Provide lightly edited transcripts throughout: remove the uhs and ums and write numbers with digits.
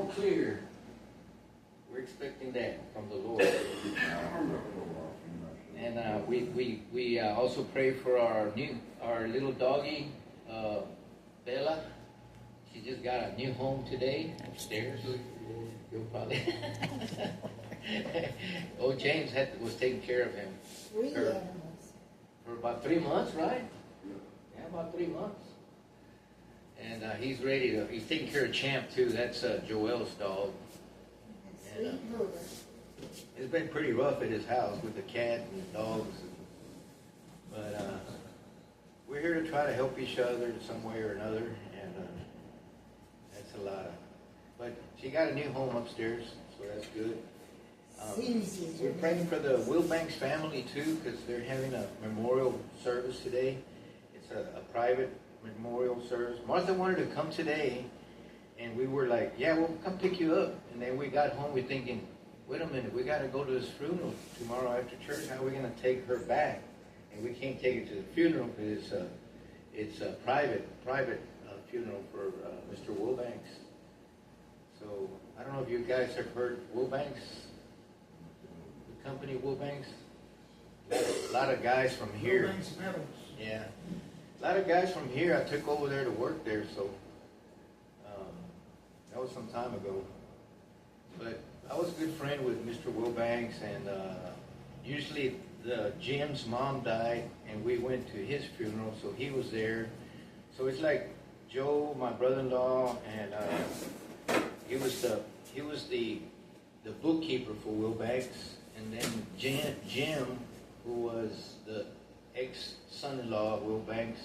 all clear. We're expecting that from the Lord. And we also pray for our little doggy, Bella. She just got a new home today upstairs. You'll probably. Old James was taking care of him. For about 3 months, right? Yeah, about 3 months. And he's ready to. He's taking care of Champ too. That's Joel's dog. And, it's been pretty rough at his house with the cat and the dogs. But we're here to try to help each other in some way or another. And that's a lot of. But she got a new home upstairs, so that's good. We're praying for the Wilbanks family too, because they're having a memorial service today. It's a private memorial service. Martha wanted to come today, and we were like, yeah, we'll come pick you up. And then we got home, we're thinking, wait a minute, we got to go to this funeral tomorrow after church. How are we going to take her back? And we can't take her to the funeral because it's a private funeral for Mr. Wilbanks. So I don't know if you guys have heard Wilbanks, the company Wilbanks. A lot of guys from here. Yeah, a lot of guys from here. I took over there to work there, so that was some time ago. But I was a good friend with Mr. Wilbanks, and usually Jim's mom died, and we went to his funeral, so he was there. So it's like Joe, my brother-in-law, and he was the bookkeeper for Wilbanks, and then Jim, who was the ex-son-in-law of Wilbanks,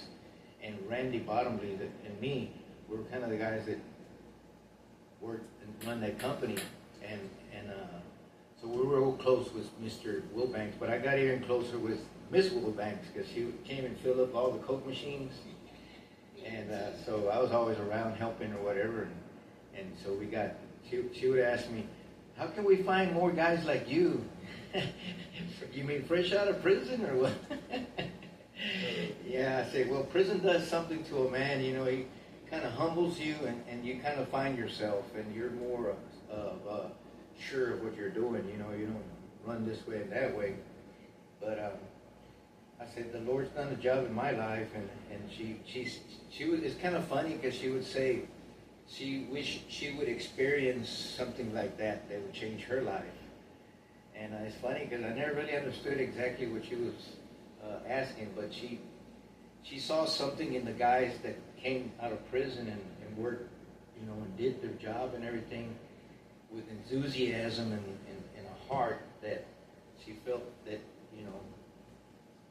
and Randy Bottomley and me were kind of the guys that worked and run that company, and so we were real close with Mr. Wilbanks. But I got even closer with Miss Wilbanks because she came and filled up all the Coke machines, and so I was always around helping or whatever. And so she would ask me, how can we find more guys like you? You mean fresh out of prison or what? Yeah, I say, well, prison does something to a man, you know, he kind of humbles you and you kind of find yourself and you're more sure of what you're doing, you know, you don't run this way and that way. But I said, the Lord's done a job in my life, and she was, it's kind of funny because she would say, she wished she would experience something like that would change her life. And it's funny because I never really understood exactly what she was asking, but she saw something in the guys that came out of prison and worked, you know, and did their job and everything with enthusiasm and a heart that she felt that, you know,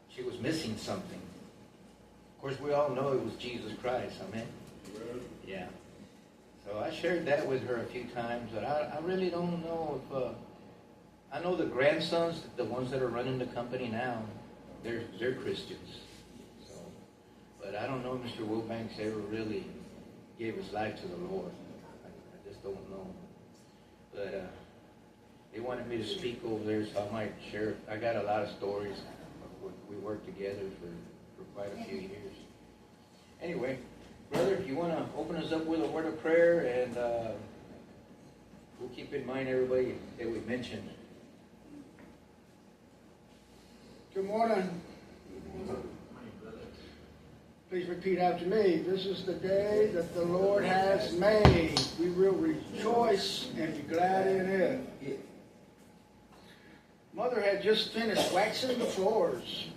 she was missing something. Of course, we all know it was Jesus Christ, amen? Yeah. So I shared that with her a few times, but I really don't know if, I know the grandsons, the ones that are running the company now, they're Christians. So, but I don't know if Mr. Wilbanks ever really gave his life to the Lord. I just don't know. But they wanted me to speak over there, so I might share. I got a lot of stories. We worked together for quite a few years. Anyway, brother, if you want to open us up with a word of prayer, and we'll keep in mind everybody that we mentioned. Good morning. Please repeat after me. This is the day that the Lord has made. We will rejoice and be glad in it. Mother had just finished waxing the floors.